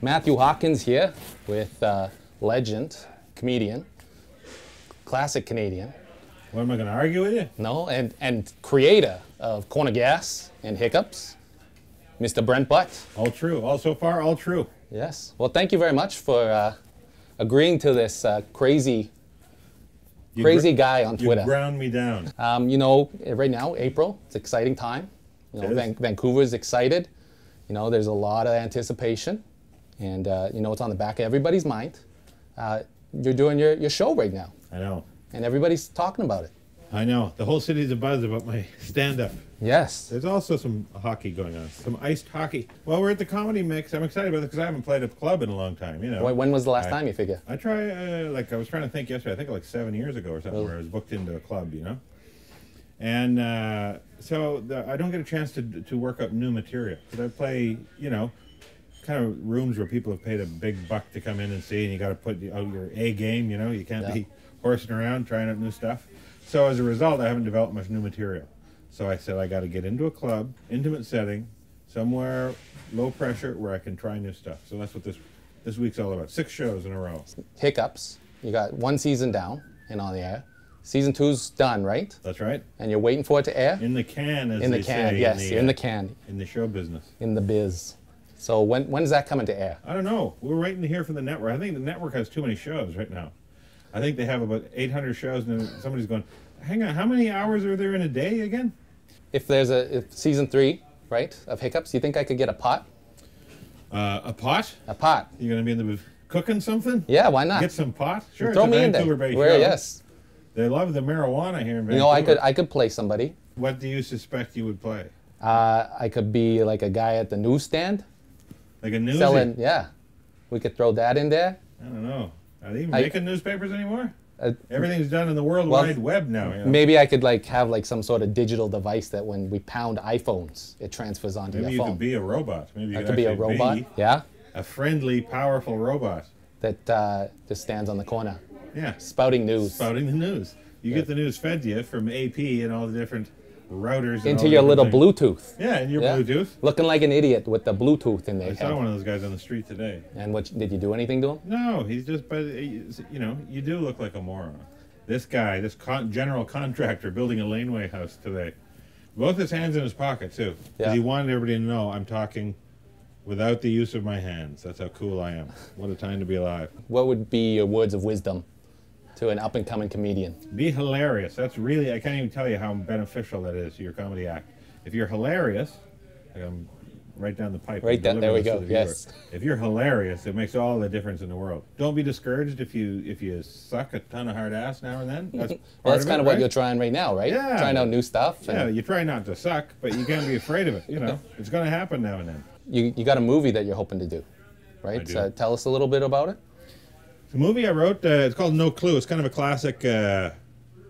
Matthew Hawkins here with legend, comedian, classic Canadian. What, am I going to argue with you? No, and creator of Corner Gas and Hiccups, Mr. Brent Butt. All true. All so far, all true. Yes. Well, thank you very much for agreeing to this crazy guy on Twitter. You ground me down. You know, right now, April, it's an exciting time. You know, Vancouver's excited. You know, there's a lot of anticipation. And, you know, it's on the back of everybody's mind. You're doing your show right now. I know. And everybody's talking about it. I know. The whole city's abuzz about my stand-up. Yes. There's also some hockey going on, some iced hockey. Well, we're at the Comedy Mix. I'm excited about it because I haven't played a club in a long time, you know. When was the last time you figure? I was trying to think yesterday. I think like 7 years ago or something, where I was booked into a club, you know. And I don't get a chance to work up new material. Because I play, you know, kind of rooms where people have paid a big buck to come in and see, and you got to put out your A game, you know. You can't be horsing around trying out new stuff. So as a result, I haven't developed much new material. So I said I got to get into a club, intimate setting, somewhere low pressure where I can try new stuff. So that's what this week's all about. 6 shows in a row. Hiccups. You got 1 season down and on the air. Season 2's done, right? That's right. And you're waiting for it to air? In the can, as in the they can, say. yes, in the can. In the show business. In the biz. So when's that coming to air? I don't know. We're waiting to hear from the network. I think the network has too many shows right now. I think they have about 800 shows, and somebody's going, hang on, how many hours are there in a day again? If there's if season 3, right, of Hiccups, you think I could get a pot? A pot? A pot. You're going to be in the cooking something? Yeah, why not? Get some pot? Sure. Throw me in there. Yes. They love the marijuana here in Vancouver. You know, I could play somebody. What do you suspect you would play? I could be like a guy at the newsstand. Like a newsie? Selling, yeah. We could throw that in there. I don't know. Are they even making newspapers anymore? Everything's done in the World Wide Web now. You know? Maybe I could have some sort of digital device that when we pound iPhones, it transfers onto your phone. Maybe you could be a robot. Maybe I could be a robot. Yeah. A friendly, powerful robot that just stands on the corner. Yeah. Spouting news. Spouting the news. You get the news fed to you from AP and all the different routers. Into your little Bluetooth. Yeah, in your Bluetooth. Looking like an idiot with the Bluetooth in there. I saw one of those guys on the street today. And did you do anything to him? No, he's just, but you know, you do look like a moron. This guy, general contractor building a laneway house today, both his hands in his pocket too, because he wanted everybody to know I'm talking without the use of my hands. That's how cool I am. What a time to be alive. What would be your words of wisdom to an up-and-coming comedian? Be hilarious. That's really, I can't even tell you how beneficial that is to your comedy act. If you're hilarious, right down the pipe. Right down, there we go, yes. If you're hilarious, it makes all the difference in the world. Don't be discouraged if you suck a ton of hard ass now and then. That's kind of what you're trying right now, right? Yeah. Trying out new stuff. Yeah, you try not to suck, but you can't be afraid of it, you know. It's going to happen now and then. You got a movie that you're hoping to do, right? I do. So tell us a little bit about it. The movie I wrote, it's called No Clue. It's kind of a classic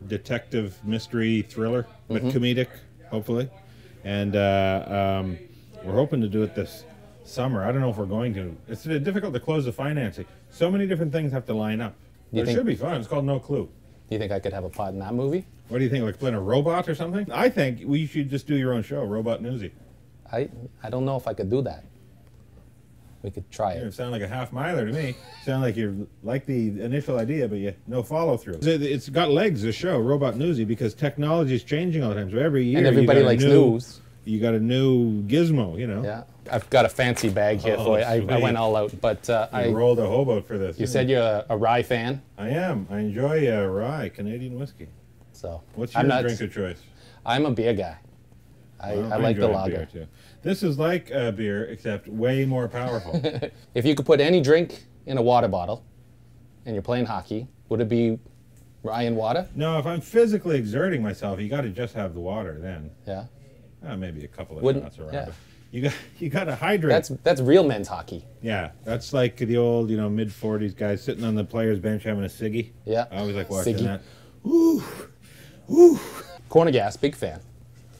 detective mystery thriller, but comedic, hopefully. And we're hoping to do it this summer. I don't know if we're going to. It's difficult to close the financing. So many different things have to line up. But it should be fun. It's called No Clue. Do you think I could have a part in that movie? What do you think, like playing a robot or something? I think we should just do your own show, Robot Newsy. I don't know if I could do that. We could try it. You sound like a half-miler to me. Sound like you like the initial idea, but no follow-through. It's got legs, the show, Robot Newsy, because technology is changing all the time. So every year, and everybody likes news. You got a new gizmo, you know. Yeah, I've got a fancy bag here for you. I went all out, but I rolled a hobo for this. You said you're a rye fan. I am. I enjoy rye, Canadian whiskey. So what's your drink of choice? I'm a beer guy. I like the lager. Too. This is like a beer, except way more powerful. If you could put any drink in a water bottle, and you're playing hockey, would it be rye and water? No, if I'm physically exerting myself, you got to just have the water then. Yeah. Maybe a couple of shots around. Yeah. You got to hydrate. That's real men's hockey. Yeah, that's like the old mid-40s guys sitting on the players' bench having a ciggy. Yeah. I always like watching that. Ooh, ooh. Corner Gas, big fan.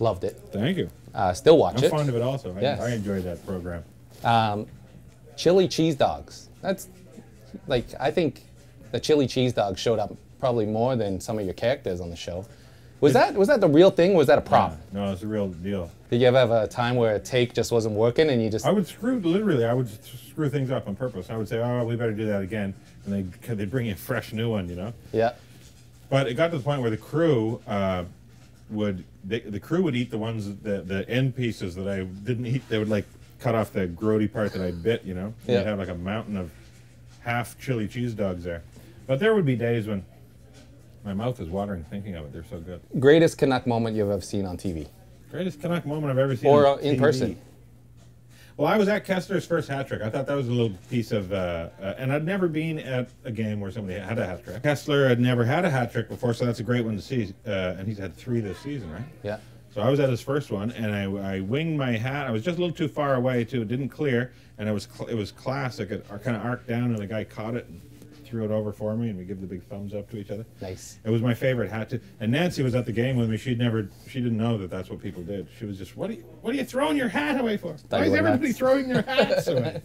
Loved it. Thank you. Still watch it. I'm fond of it also. Yes. I enjoyed that program. Chili cheese dogs. That's I think the chili cheese dog showed up probably more than some of your characters on the show. Was that the real thing? Or was that a prop? Yeah, no, it's a real deal. Did you ever have a time where a take just wasn't working and you just... I would screw things up on purpose. I would say, oh, we better do that again. And they'd bring you a fresh new one, you know? Yeah. But it got to the point where the crew would eat the ones, the end pieces that I didn't eat. They would like cut off the grody part that I bit, you know? Yeah. You'd have like a mountain of half chili cheese dogs there. But there would be days when my mouth is watering thinking of it. They're so good. Greatest Canuck moment you've ever seen on TV? Greatest Canuck moment I've ever seen or on in TV. Person? Well, I was at Kessler's first hat trick. I thought that was a little piece of, and I'd never been at a game where somebody had a hat trick. Kessler had never had a hat trick before, so that's a great one to see. And he's had 3 this season, right? Yeah. So I was at his first one, and I winged my hat. I was just a little too far away, too. It didn't clear, and it was classic. It kind of arced down, and the guy caught it and threw it over for me, and we give the big thumbs up to each other. Nice. It was my favorite hat to. And Nancy was at the game with me. She didn't know that that's what people did. She was just, what are you throwing your hat away for? Why is everybody throwing their hats away?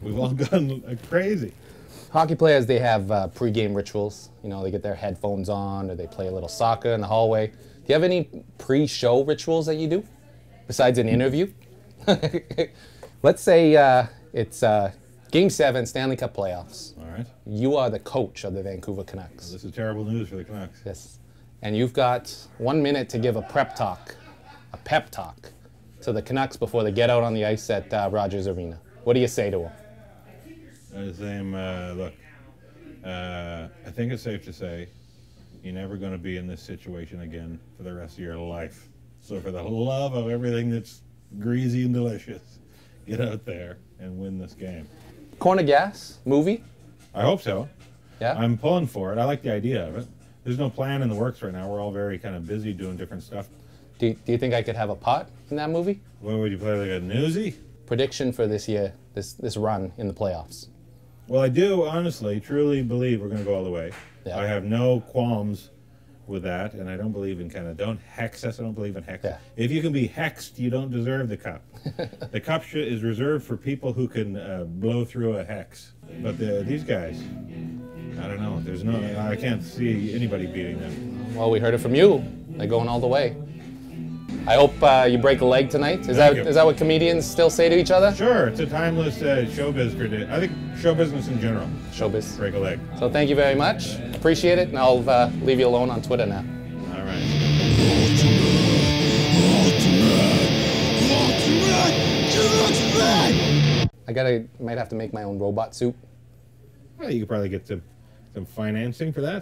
We've all gone crazy. Hockey players, they have pre-game rituals. You know, they get their headphones on, or they play a little soccer in the hallway. Do you have any pre-show rituals that you do besides an interview? Let's say it's Game 7, Stanley Cup playoffs. All right. You are the coach of the Vancouver Canucks. This is terrible news for the Canucks. Yes. And you've got 1 minute to give a pep talk to the Canucks before they get out on the ice at Rogers Arena. What do you say to them? I say, look, I think it's safe to say you're never going to be in this situation again for the rest of your life. So for the love of everything that's greasy and delicious, get out there and win this game. Corner Gas movie? I hope so. Yeah. I'm pulling for it. I like the idea of it. There's no plan in the works right now. We're all very kind of busy doing different stuff. Do you think I could have a part in that movie? What would you play, like a newsie? Prediction for this year, this run in the playoffs. Well, I do honestly, truly believe we're going to go all the way. Yeah. I have no qualms with that, and I don't believe in don't hex us. I don't believe in hex. Yeah. If you can be hexed, you don't deserve the cup. The cup is reserved for people who can blow through a hex. But these guys, I don't know. I can't see anybody beating them. Well, we heard it from you. They're going all the way. I hope you break a leg tonight. Is that what comedians still say to each other? Sure. It's a timeless showbiz tradition. I think show business in general. Showbiz. Break a leg. So thank you very much. Appreciate it, and I'll leave you alone on Twitter now. All right. I might have to make my own robot suit. Well, you could probably get some financing for that.